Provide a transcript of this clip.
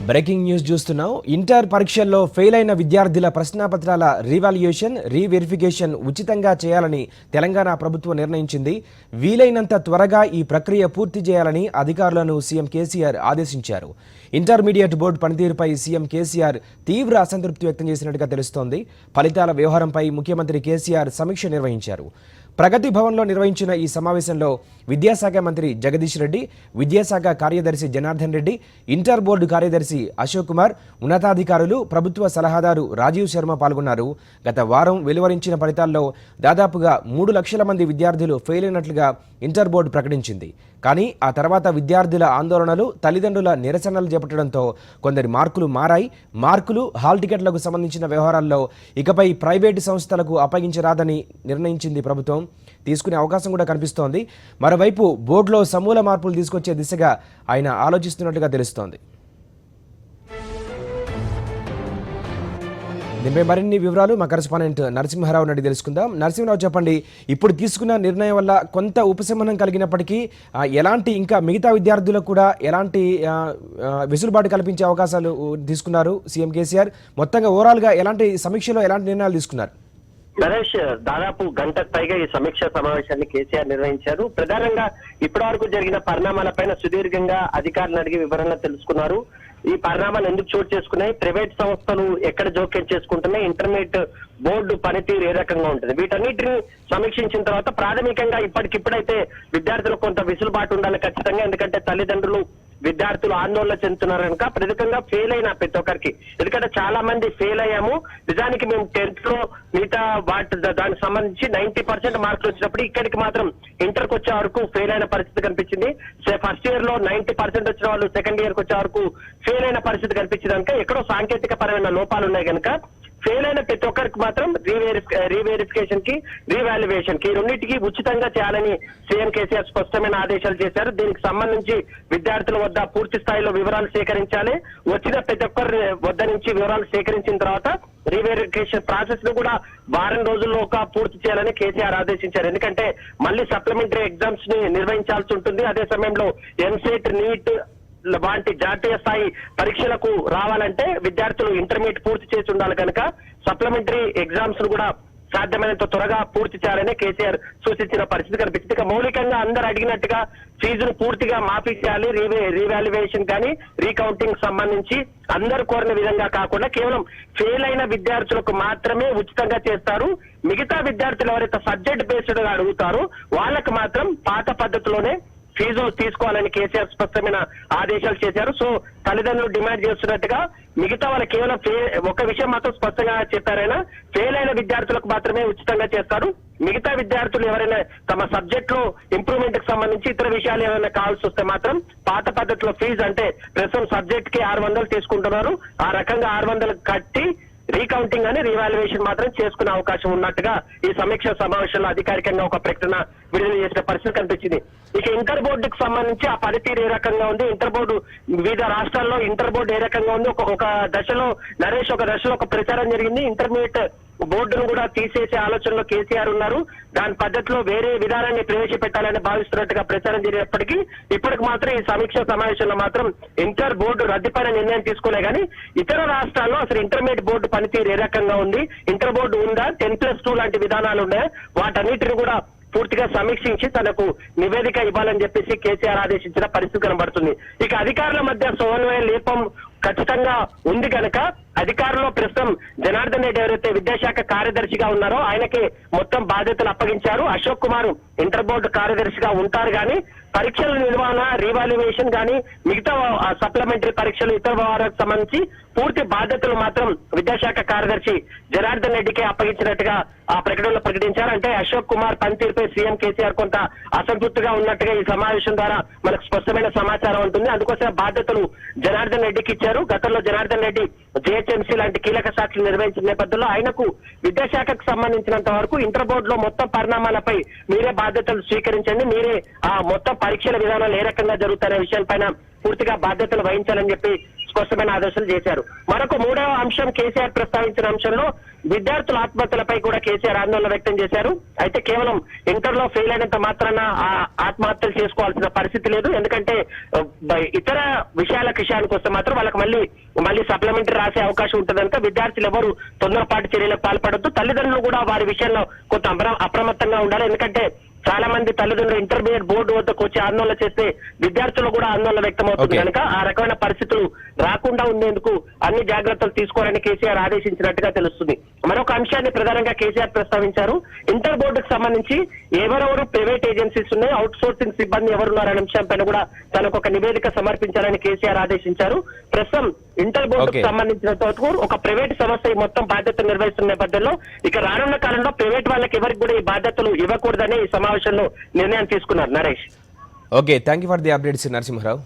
Breaking news చూస్తున్నాం. Inter పరీక్షల్లో fail అయిన విద్యార్థుల ప్రశ్నాపత్రాల రీవాల్యుయేషన్, రీవెరిఫికేషన్ ఉచితంగా చేయాలని తెలంగాణ ప్రభుత్వం నిర్ణయించింది. వీలైనంత త్వరగా ఈ ప్రక్రియ పూర్తి చేయాలని అధికారులను సీఎం కేసీఆర్ ఆదేశించారు. ఇంటర్మీడియట్ బోర్డు పనితీరుపై సీఎం కేసీఆర్ తీవ్ర అసంతృప్తి వ్యక్తం చేసినట్టుగా తెలుస్తోంది. ఫలితాల వ్యవహారంపై ముఖ్యమంత్రి కేసీఆర్ సమీక్ష నిర్వహించారు. ప్రగతి భవన్లో నిర్వహించిన ఈ సమావేశంలో విద్యాశాఖ మంత్రి జగదీష్ రెడ్డి, విద్యాశాఖ కార్యదర్శి జనార్దన్ రెడ్డి, ఇంటర్ బోర్డు కార్యదర్శి అశోక్ కుమార్, ఉన్నతాధికారులు, ప్రభుత్వ సలహాదారు రాజీవ్ శర్మ పాల్గొన్నారు. గత వారం వెలువరించిన ఫలితాల్లో దాదాపుగా 3 లక్షల మంది విద్యార్థులు ఫెయిల్ అయినట్లుగా ఇంటర్ బోర్డు ప్రకటించింది. కానీ ఆ తర్వాత విద్యార్థుల ఆందోళనలు, తల్లిదండ్రుల నిరసనలు చేపట్టడంతో కొందరి మార్కులు మారాయి. మార్కులు, హాల్ టికెట్లకు సంబంధించిన వ్యవహారాల్లో ఇకపై ప్రైవేటు సంస్థలకు అప్పగించరాదని నిర్ణయించింది ప్రభుత్వం. తీసుకునే అవకాశం కూడా కనిపిస్తోంది. మరోవైపు బోర్డులో సమూల మార్పులు తీసుకొచ్చే దిశగా ఆయన ఆలోచిస్తున్నట్టుగా తెలుస్తోంది. దీనిపై మరిన్ని వివరాలు మా కరెస్పాండెంట్ నరసింహారావు నుండి తెలుసుకుందాం. నరసింహారావు, చెప్పండి, ఇప్పుడు తీసుకున్న నిర్ణయం వల్ల కొంత ఉపశమనం కలిగినప్పటికీ ఎలాంటి ఇంకా మిగతా విద్యార్థులకు కూడా ఎలాంటి వెసులుబాటు కల్పించే అవకాశాలు తీసుకున్నారు సీఎం కేసీఆర్? మొత్తంగా ఓవరాల్గా ఎలాంటి సమీక్షలో ఎలాంటి నిర్ణయాలు తీసుకున్నారు? నరేష్, దాదాపు గంటకు పైగా ఈ సమీక్ష సమావేశాన్ని కేసీఆర్ నిర్వహించారు. ప్రధానంగా ఇప్పటి వరకు జరిగిన పరిణామాలపైన సుదీర్ఘంగా అధికారులను అడిగి వివరణ తెలుసుకున్నారు. ఈ పరిణామాలు ఎందుకు చోటు చేసుకున్నాయి, ప్రైవేట్ సంస్థలు ఎక్కడ జోక్యం చేసుకుంటున్నాయి, ఇంటర్మీడియట్ బోర్డు పనితీరు ఏ రకంగా ఉంటుంది, వీటన్నిటిని సమీక్షించిన తర్వాత ప్రాథమికంగా ఇప్పటికిప్పుడైతే విద్యార్థులకు కొంత వెసులుబాటు ఉండాలి ఖచ్చితంగా. ఎందుకంటే తల్లిదండ్రులు, విద్యార్థులు ఆందోళన చెందుతున్నారు కనుక ప్రతికంగా ఫెయిల్ అయిన ప్రతి ఒక్కరికి, ఎందుకంటే చాలా మంది ఫెయిల్ అయ్యాము. నిజానికి మేము 10th లో మిగతా దానికి సంబంధించి 90% మార్కులు వచ్చినప్పుడు ఇక్కడికి మాత్రం ఇంటర్కి వచ్చే వరకు ఫెయిల్ అయిన పరిస్థితి కనిపించింది. ఫస్ట్ ఇయర్ లో 90% వచ్చిన వాళ్ళు సెకండ్ ఇయర్ కి వచ్చే వరకు ఫెయిల్ అయిన పరిస్థితి కనిపించింది కనుక ఎక్కడో సాంకేతిక పరమైన లోపాలు ఉన్నాయి కనుక ఫెయిల్ అయిన ప్రతి ఒక్కరికి మాత్రం రీవెరిఫికేషన్ కి, రీవాల్యుయేషన్ కి, ఈ రెండింటికి ఉచితంగా చేయాలని సీఎం కేసీఆర్ స్పష్టమైన ఆదేశాలు చేశారు. దీనికి సంబంధించి విద్యార్థుల వద్ద పూర్తి స్థాయిలో వివరాలు సేకరించాలి. వచ్చిన ప్రతి ఒక్కరి వద్ద నుంచి వివరాలు సేకరించిన తర్వాత రీవెరిఫికేషన్ ప్రాసెస్ ను కూడా వారం రోజుల్లో పూర్తి చేయాలని కేసీఆర్ ఆదేశించారు. ఎందుకంటే మళ్ళీ సప్లిమెంటరీ ఎగ్జామ్స్ ని నిర్వహించాల్సి ఉంటుంది. అదే సమయంలో ఎంసెట్, నీట్ వంటి జాతీయ స్థాయి పరీక్షలకు రావాలంటే విద్యార్థులు ఇంటర్మీడియట్ పూర్తి చేసి ఉండాలి కనుక సప్లిమెంటరీ ఎగ్జామ్స్ ను కూడా సాధ్యమైనంత త్వరగా పూర్తి చేయాలని కేసీఆర్ సూచించిన పరిస్థితి కనిపిస్తుంది. ఇక మౌలికంగా అందరూ అడిగినట్టుగా ఫీజును పూర్తిగా మాఫీ చేయాలి. రీవాల్యుయేషన్ కానీ రీకౌంటింగ్ సంబంధించి అందరూ కోరిన విధంగా కాకుండా కేవలం ఫెయిల్ అయిన విద్యార్థులకు మాత్రమే ఉచితంగా చేస్తారు. మిగతా విద్యార్థులు ఎవరైతే సబ్జెక్ట్ బేస్డ్ గా అడుగుతారో వాళ్ళకు మాత్రం పాత పద్ధతిలోనే ఫీజు తీసుకోవాలని కేసీఆర్ స్పష్టమైన ఆదేశాలు చేశారు. సో తల్లిదండ్రులు డిమాండ్ చేస్తున్నట్టుగా మిగతా వాళ్ళు కేవలం ఒక విషయం మాత్రం స్పష్టంగా చెప్పారైనా ఫెయిల్ అయిన విద్యార్థులకు మాత్రమే ఉచితంగా చేస్తారు. మిగతా విద్యార్థులు ఎవరైనా తమ సబ్జెక్ట్ లో ఇంప్రూవ్మెంట్ కి సంబంధించి ఇతర విషయాలు ఏమైనా కావాల్సి వస్తే మాత్రం పాత పద్ధతిలో ఫీజు, అంటే ప్రస్తుతం సబ్జెక్ట్ కి 600 తీసుకుంటున్నారు, ఆ రకంగా 600 కట్టి రీకౌంటింగ్ అని రీవాల్యుయేషన్ మాత్రం చేసుకునే అవకాశం ఉన్నట్టుగా ఈ సమీక్ష సమావేశంలో అధికారికంగా ఒక ప్రకటన విడుదల చేసిన పరిస్థితి కనిపించింది. ఇక ఇంటర్ బోర్డుకు సంబంధించి ఆ పనితీరు ఏ రకంగా ఉంది, ఇంటర్ బోర్డు వివిధ రాష్ట్రాల్లో ఇంటర్ బోర్డు ఏ రకంగా ఉంది, ఒక దశలో నరేష్ ఒక ప్రచారం జరిగింది. ఇంటర్మీడియట్ బోర్డును కూడా తీసేసే ఆలోచనలో కేసీఆర్ ఉన్నారు. దాని పద్ధతిలో వేరే విధానాన్ని ప్రవేశపెట్టాలని భావిస్తున్నట్టుగా ప్రచారం జరిగినప్పటికీ ఇప్పటికి మాత్రం ఈ సమీక్ష సమావేశంలో మాత్రం ఇంటర్ బోర్డు రద్దుపైన నిర్ణయం తీసుకోలే కానీ ఇతర రాష్ట్రాల్లో అసలు ఇంటర్మీడియట్ బోర్డు పనితీరు ఏ రకంగా ఉంది, ఇంటర్ బోర్డు ఉందా, 10+2 లాంటి విధానాలు ఉన్నాయా, వాటన్నిటిని కూడా పూర్తిగా సమీక్షించి తనకు నివేదిక ఇవ్వాలని చెప్పేసి కేసీఆర్ ఆదేశించిన పరిస్థితి కనబడుతుంది. ఇక అధికారుల మధ్య సమన్వయ లేపం ఖచ్చితంగా ఉంది కనుక అధికారులు ప్రస్తుతం జనార్దన్ రెడ్డి ఎవరైతే విద్యాశాఖ కార్యదర్శిగా ఉన్నారో ఆయనకి మొత్తం బాధ్యతలు అప్పగించారు. అశోక్ కుమార్ ఇంటర్ బోర్డు కార్యదర్శిగా ఉంటారు కానీ పరీక్షల నిర్వహణ, రీవాల్యుయేషన్ కానీ మిగతా సప్లిమెంటరీ పరీక్షలు, ఇతర వ్యవహారాలకు సంబంధించి పూర్తి బాధ్యతలు మాత్రం విద్యాశాఖ కార్యదర్శి జనార్దన్ రెడ్డికే అప్పగించినట్టుగా ఆ ప్రకటనలో ప్రకటించారు. అంటే అశోక్ కుమార్ పనితీరుపై సీఎం కేసీఆర్ కొంత అసంతృప్తిగా ఉన్నట్టుగా ఈ సమావేశం ద్వారా మనకు స్పష్టమైన సమాచారం ఉంటుంది. అందుకోసం బాధ్యతలు జనార్దన్ రెడ్డికి ఇచ్చారు. గతంలో జనార్దన్ రెడ్డి జిహెచ్ఎంసీ లాంటి కీలక శాఖలు నిర్వహించిన నేపథ్యంలో ఆయనకు విద్యాశాఖకు సంబంధించినంత వరకు ఇంటర్ బోర్డులో మొత్తం పరిణామాలపై మీరే బాధ్యతలు స్వీకరించండి, మీరే ఆ మొత్తం పరీక్షల విధానాలు ఏ రకంగా జరుగుతాయనే విషయాలపైన పూర్తిగా బాధ్యతలు వహించాలని చెప్పి స్పష్టమైన ఆదేశాలు చేశారు. మరొక మూడవ అంశం కేసీఆర్ ప్రస్తావించిన అంశంలో విద్యార్థుల ఆత్మహత్యలపై కూడా కేసీఆర్ ఆందోళన వ్యక్తం చేశారు. అయితే కేవలం ఇంటర్ లో ఫెయిల్ అయినంత మాత్రాన ఆత్మహత్యలు చేసుకోవాల్సిన పరిస్థితి లేదు. ఎందుకంటే ఇతర విషయానికి వస్తే మాత్రం వాళ్ళకి మళ్ళీ సప్లిమెంటరీ రాసే అవకాశం ఉంటుంది కనుక విద్యార్థులు ఎవరు తొందరపాటు చర్యలకు పాల్పడొద్దు. తల్లిదండ్రులు కూడా వారి విషయంలో కొంత అప్రమత్తంగా ఉండాలి. ఎందుకంటే చాలా మంది తల్లిదండ్రులు ఇంటర్మీడియట్ బోర్డు వద్దకు వచ్చి ఆందోళన చేస్తే విద్యార్థులు కూడా ఆందోళన వ్యక్తమవుతుంది కనుక ఆ రకమైన పరిస్థితులు రాకుండా ఉండేందుకు అన్ని జాగ్రత్తలు తీసుకోవాలని కేసీఆర్ ఆదేశించినట్టుగా తెలుస్తుంది. మరొక అంశాన్ని ప్రధానంగా కేసీఆర్ ప్రస్తావించారు. ఇంటర్ బోర్డుకు సంబంధించి ఎవరెవరు ప్రైవేట్ ఏజెన్సీస్ ఉన్నాయి, అవుట్ సోర్సింగ్ సిబ్బంది ఎవరున్నారనే అంశంపైన కూడా తనకు ఒక నివేదిక సమర్పించాలని కేసీఆర్ ఆదేశించారు. ప్రస్తుతం ఇంటర్ బోర్డుకు సంబంధించినంత వరకు ఒక ప్రైవేట్ సంస్థ ఈ మొత్తం బాధ్యతలు నిర్వహిస్తున్న నేపథ్యంలో ఇక రానున్న కాలంలో ప్రైవేట్ వాళ్ళకి ఎవరికి కూడా ఈ బాధ్యతలు ఇవ్వకూడదని ఈ సమావేశంలో నిర్ణయం తీసుకున్నారు. Naresh, okay, thank you for the updates Narasimha Rao.